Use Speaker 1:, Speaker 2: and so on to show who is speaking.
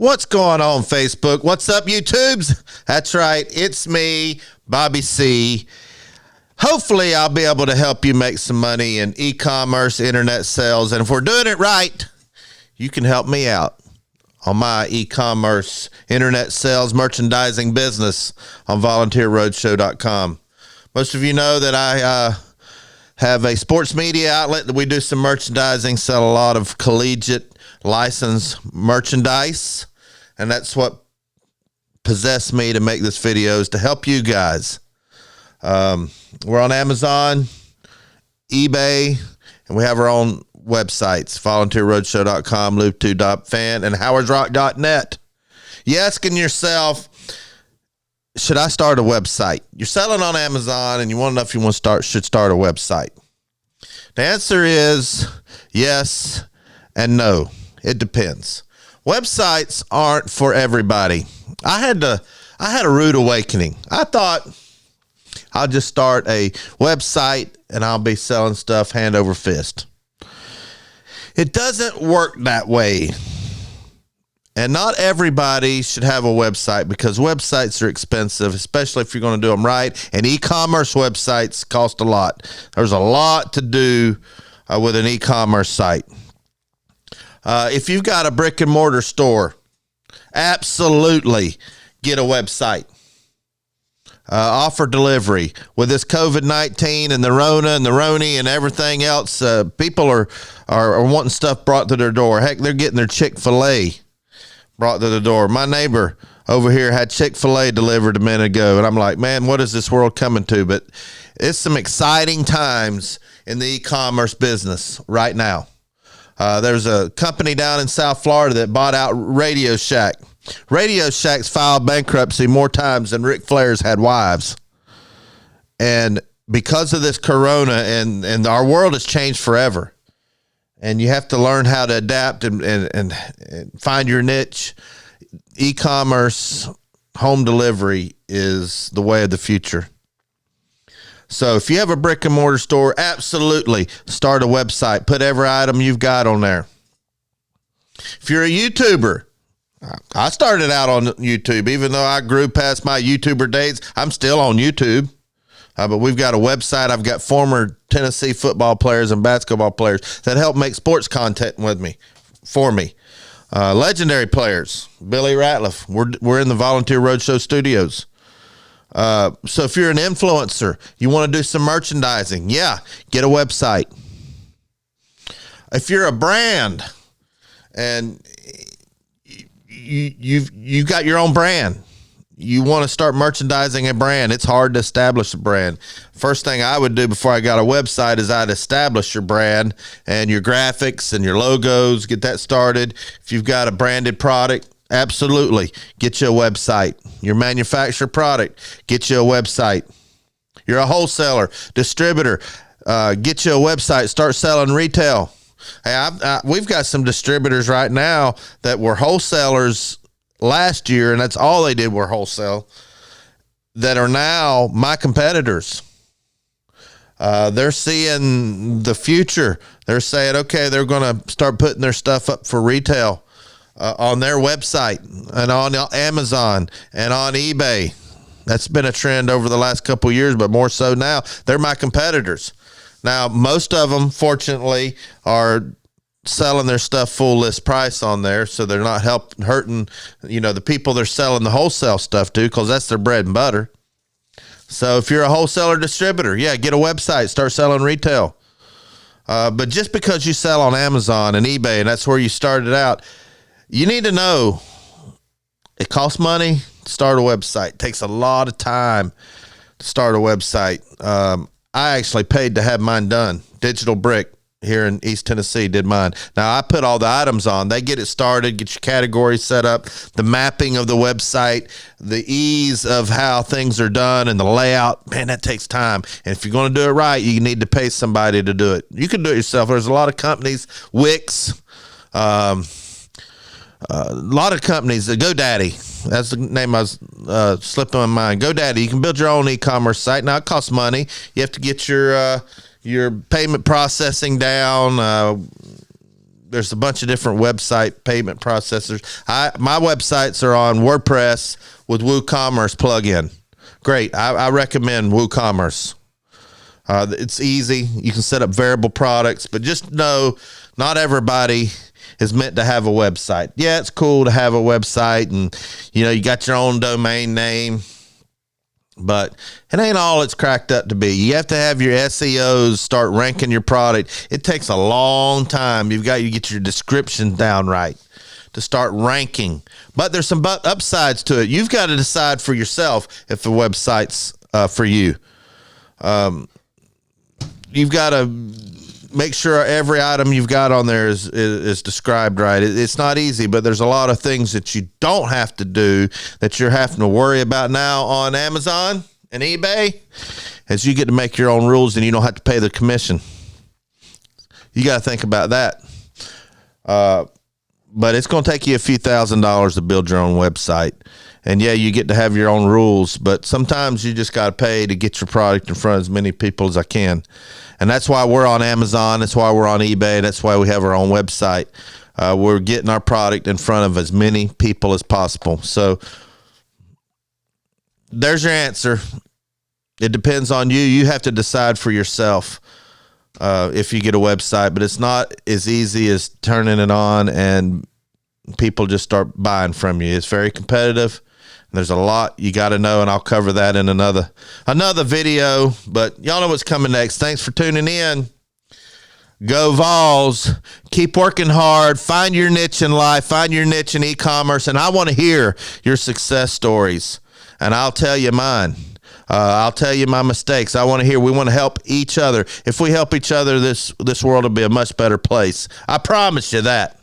Speaker 1: What's going on, Facebook? What's up, YouTubes? That's right. It's me, Bobby C. Hopefully, I'll be able to help you make some money in e-commerce, internet sales. And if we're doing it right, you can help me out on my e-commerce, internet sales, merchandising business on volunteerroadshow.com. Most of you know that I have a sports media outlet that we do some merchandising, sell a lot of collegiate licensed merchandise. And that's what possessed me to make this video, is to help you guys. We're on Amazon, eBay, and we have our own websites, volunteerroadshow.com, LouTube.fan, and howardsrock.net. You're asking yourself, should I start a website? You're selling on Amazon and you want to know if you should start a website. The answer is yes and no. It depends. Websites aren't for everybody. I had a rude awakening. I thought I'll just start a website and I'll be selling stuff hand over fist. It doesn't work that way. And not everybody should have a website, because websites are expensive, especially if you're going to do them right. And e-commerce websites cost a lot. There's a lot to do with an e-commerce site. If you've got a brick and mortar store, absolutely get a website. Offer delivery. With this COVID-19 and the Rona and the Roni and everything else, people are wanting stuff brought to their door. Heck, they're getting their Chick-fil-A brought to the door. My neighbor over here had Chick-fil-A delivered a minute ago, and I'm like, man, what is this world coming to? But it's some exciting times in the e-commerce business right now. There's a company down in South Florida that bought out Radio Shack. Radio Shack's filed bankruptcy more times than Ric Flair's had wives. And because of this corona, and our world has changed forever. And you have to learn how to adapt and find your niche. E-commerce, home delivery is the way of the future. So if you have a brick and mortar store, absolutely start a website. Put every item you've got on there. If you're a YouTuber, I started out on YouTube. Even though I grew past my YouTuber days, I'm still on YouTube. But we've got a website. I've got former Tennessee football players and basketball players that help make sports content for me. Legendary players, Billy Ratliff. We're in the Volunteer Roadshow studios. So if you're an influencer, you want to do some merchandising, get a website. If you're a brand and you've got your own brand, you want to start merchandising a brand, it's hard to establish a brand. First thing I would do before I got a website is I'd establish your brand and your graphics and your logos, get that started. If you've got a branded product, absolutely get you a website. Your manufactured product, get you a website. You're a wholesaler, distributor, get you a website, start selling retail. Hey, we've got some distributors right now that were wholesalers last year, and that's all they did were wholesale, that are now my competitors. They're seeing the future. They're saying, okay, they're going to start putting their stuff up for retail on their website and on Amazon and on eBay. That's been a trend over the last couple of years, but more so now. They're my competitors. Now, most of them, fortunately, are selling their stuff full list price on there, so they're not hurting, the people they're selling the wholesale stuff to, because that's their bread and butter. So if you're a wholesaler distributor, get a website, start selling retail. But just because you sell on Amazon and eBay, and that's where you started out, you need to know it costs money to start a website. It takes a lot of time to start a website. I actually paid to have mine done. Digital Brick here in East Tennessee did mine. Now, I put all the items on. They get it started, get your categories set up, the mapping of the website, the ease of how things are done, and the layout. Man, that takes time. And if you're going to do it right, you need to pay somebody to do it. You can do it yourself. There's a lot of companies, WIX, a lot of companies, GoDaddy, that's the name I was slipping my mind. GoDaddy, you can build your own e-commerce site. Now, it costs money. You have to get your payment processing down, There's a bunch of different website payment processors. My websites are on WordPress with WooCommerce plugin. Great. I recommend WooCommerce. It's easy. You can set up variable products, but just know not everybody is meant to have a website. Yeah, it's cool to have a website and, you got your own domain name, but it ain't all it's cracked up to be. You have to have your SEOs start ranking your product. It takes a long time. You've got to get your description down right to start ranking. But there's some upsides to it. You've got to decide for yourself if the website's for you. You've got to make sure every item you've got on there is described right. It's not easy, but there's a lot of things that you don't have to do that you're having to worry about now on Amazon and eBay, as you get to make your own rules and you don't have to pay the commission. You got to think about that. But it's going to take you a few $1,000s to build your own website. And yeah, you get to have your own rules, but sometimes you just got to pay to get your product in front of as many people as I can. And that's why we're on Amazon. That's why we're on eBay. That's why we have our own website. We're getting our product in front of as many people as possible. So there's your answer. It depends on you. You have to decide for yourself if you get a website, but it's not as easy as turning it on and people just start buying from you. It's very competitive. There's a lot you got to know, and I'll cover that in another video. But y'all know what's coming next. Thanks for tuning in. Go Vols. Keep working hard. Find your niche in life. Find your niche in e-commerce. And I want to hear your success stories. And I'll tell you mine. I'll tell you my mistakes. We want to help each other. If we help each other, this world will be a much better place. I promise you that.